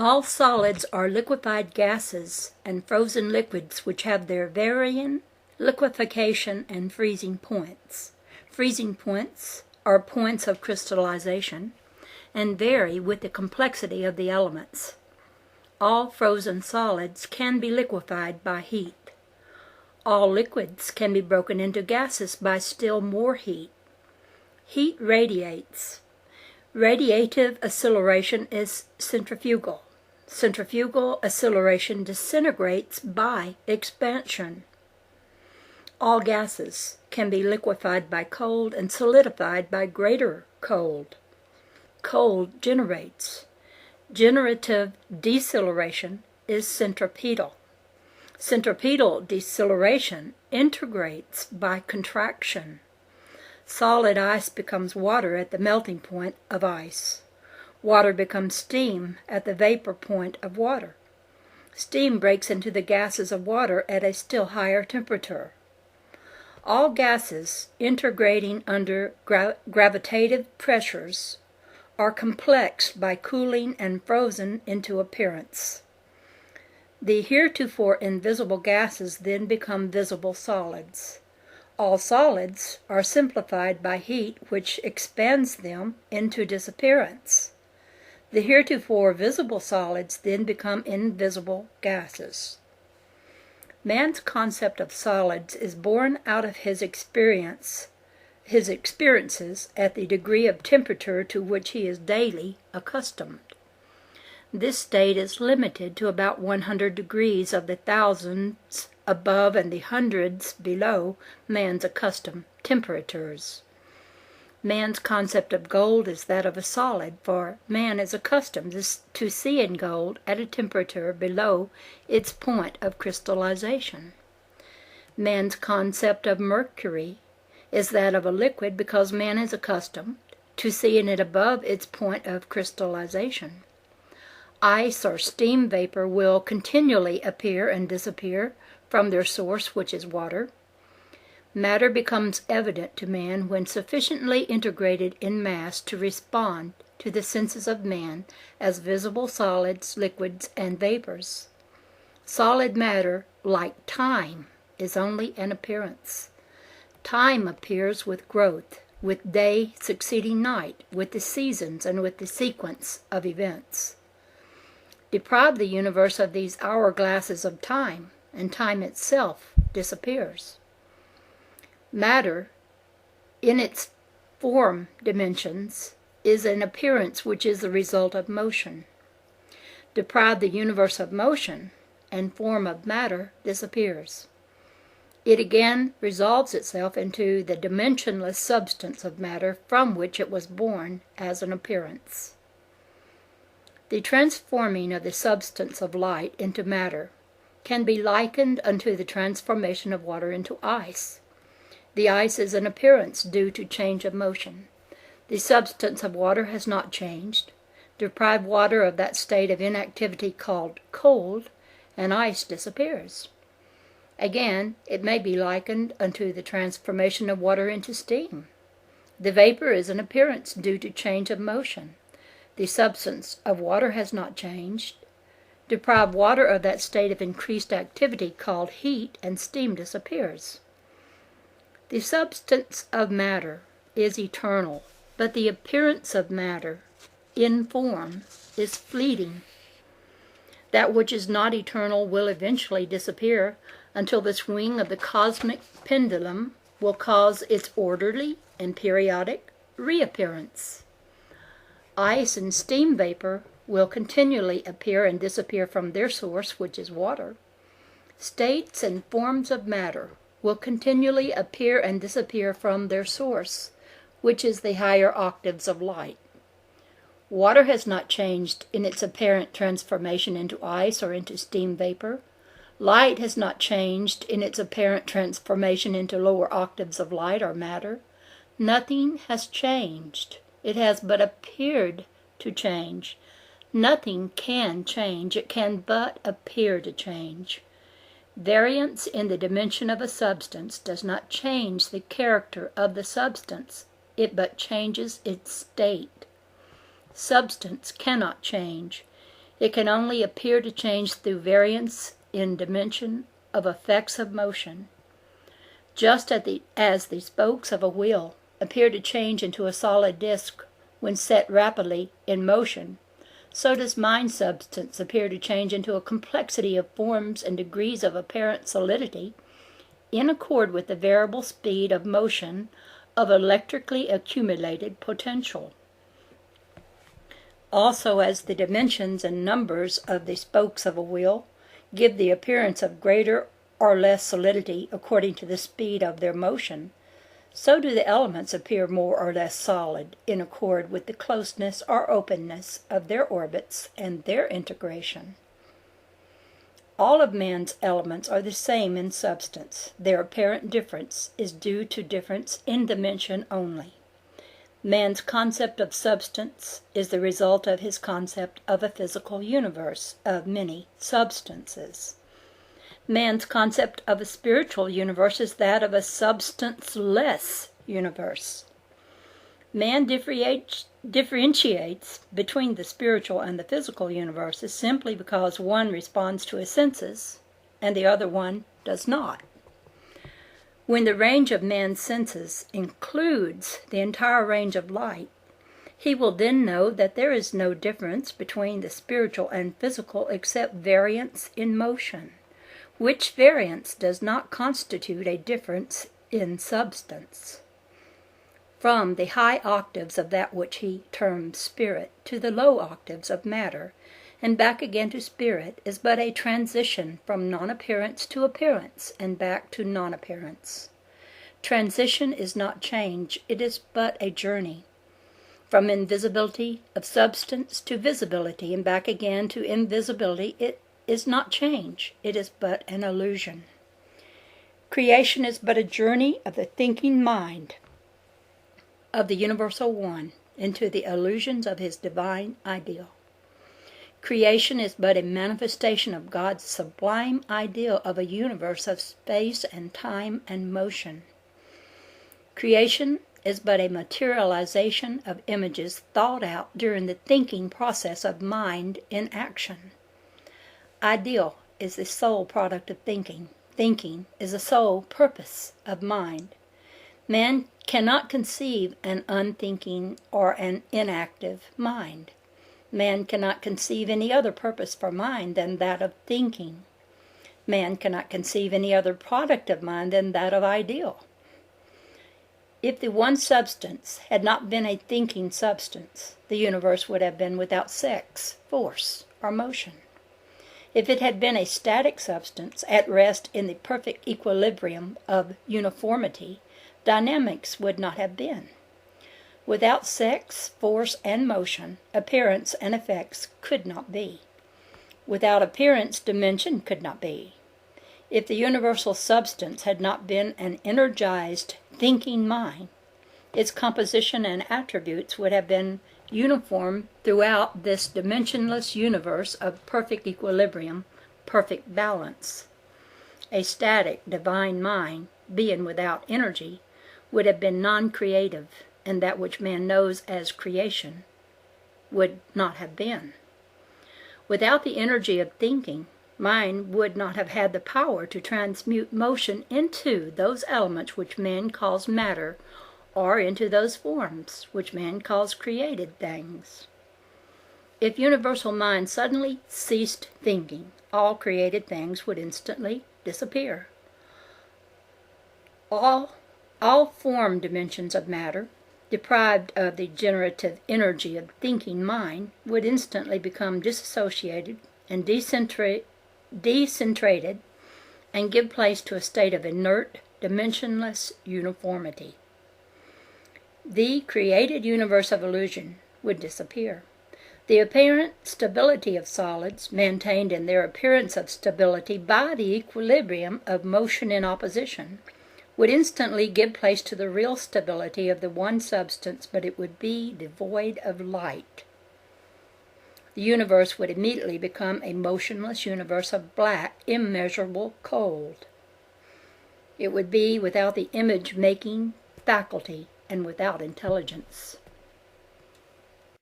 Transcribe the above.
All solids are liquefied gases and frozen liquids which have their varying liquefaction and freezing points. Freezing points are points of crystallization and vary with the complexity of the elements. All frozen solids can be liquefied by heat. All liquids can be broken into gases by still more heat. Heat radiates. Radiative acceleration is centrifugal. Centrifugal acceleration disintegrates by expansion. All gases can be liquefied by cold and solidified by greater cold. Cold generates. Generative deceleration is centripetal. Centripetal deceleration integrates by contraction. Solid ice becomes water at the melting point of ice. Water becomes steam at the vapor point of water. Steam breaks into the gases of water at a still higher temperature. All gases integrating under gravitative pressures are complexed by cooling and frozen into appearance. The heretofore invisible gases then become visible solids. All solids are simplified by heat, which expands them into disappearance. The heretofore visible solids then become invisible gases. Man's concept of solids is born out of his experiences at the degree of temperature to which he is daily accustomed. This state is limited to about 100 degrees of the thousands above and the hundreds below man's accustomed temperatures. Man's concept of gold is that of a solid, for man is accustomed to seeing gold at a temperature below its point of crystallization. Man's concept of mercury is that of a liquid because man is accustomed to seeing it above its point of crystallization. Ice or steam vapor will continually appear and disappear from their source, which is water. Matter becomes evident to man when sufficiently integrated in mass to respond to the senses of man as visible solids, liquids, and vapors. Solid matter, like time, is only an appearance. Time appears with growth, with day succeeding night, with the seasons, and with the sequence of events. Deprive the universe of these hourglasses of time, and time itself disappears. Matter, in its form dimensions, is an appearance which is the result of motion. Deprive the universe of motion, and form of matter disappears. It again resolves itself into the dimensionless substance of matter from which it was born as an appearance. The transforming of the substance of light into matter can be likened unto the transformation of water into ice. The ice is an appearance due to change of motion. The substance of water has not changed. Deprive water of that state of inactivity called cold, and ice disappears. Again, it may be likened unto the transformation of water into steam. The vapor is an appearance due to change of motion. The substance of water has not changed. Deprive water of that state of increased activity called heat, and steam disappears. The substance of matter is eternal, but the appearance of matter in form is fleeting. That which is not eternal will eventually disappear until the swing of the cosmic pendulum will cause its orderly and periodic reappearance. Ice and steam vapor will continually appear and disappear from their source, which is water. States and forms of matter will continually appear and disappear from their source, which is the higher octaves of light. Water has not changed in its apparent transformation into ice or into steam vapor. Light has not changed in its apparent transformation into lower octaves of light or matter. Nothing has changed. It has but appeared to change. Nothing can change. It can but appear to change. Variance in the dimension of a substance does not change the character of the substance. It but changes its state. Substance cannot change. It can only appear to change through variance in dimension of effects of motion. Just as the spokes of a wheel appear to change into a solid disk when set rapidly in motion, so does mind substance appear to change into a complexity of forms and degrees of apparent solidity in accord with the variable speed of motion of electrically accumulated potential. Also, as the dimensions and numbers of the spokes of a wheel give the appearance of greater or less solidity according to the speed of their motion, so do the elements appear more or less solid in accord with the closeness or openness of their orbits and their integration. All of man's elements are the same in substance. Their apparent difference is due to difference in dimension only. Man's concept of substance is the result of his concept of a physical universe of many substances. Man's concept of a spiritual universe is that of a substanceless universe. Man differentiates between the spiritual and the physical universes simply because one responds to his senses and the other one does not. When the range of man's senses includes the entire range of light, he will then know that there is no difference between the spiritual and physical except variance in motion, which variance does not constitute a difference in substance. From the high octaves of that which he terms spirit to the low octaves of matter, and back again to spirit, is but a transition from non-appearance to appearance, and back to non-appearance. Transition is not change, it is but a journey. From invisibility of substance to visibility, and back again to invisibility, it is not change, it is but an illusion. Creation is but a journey of the thinking mind of the Universal One into the illusions of his divine ideal. Creation is but a manifestation of God's sublime ideal of a universe of space and time and motion. Creation is but a materialization of images thought out during the thinking process of mind in action. Ideal is the sole product of thinking. Thinking is the sole purpose of mind. Man cannot conceive an unthinking or an inactive mind. Man cannot conceive any other purpose for mind than that of thinking. Man cannot conceive any other product of mind than that of ideal. If the one substance had not been a thinking substance, the universe would have been without sex, force, or motion. If it had been a static substance at rest in the perfect equilibrium of uniformity, dynamics would not have been. Without sex, force, and motion, appearance and effects could not be. Without appearance, dimension could not be. If the universal substance had not been an energized, thinking mind, its composition and attributes would have been uniform throughout this dimensionless universe of perfect equilibrium, perfect balance. A static, divine mind, being without energy, would have been non-creative, and that which man knows as creation would not have been. Without the energy of thinking, mind would not have had the power to transmute motion into those elements which man calls matter, or into those forms which man calls created things. If universal mind suddenly ceased thinking, all created things would instantly disappear. All form dimensions of matter, deprived of the generative energy of thinking mind, would instantly become disassociated and decentrated and give place to a state of inert, dimensionless uniformity. The created universe of illusion would disappear. The apparent stability of solids, maintained in their appearance of stability by the equilibrium of motion in opposition, would instantly give place to the real stability of the one substance, but it would be devoid of light. The universe would immediately become a motionless universe of black, immeasurable cold. It would be without the image-making faculty and without intelligence.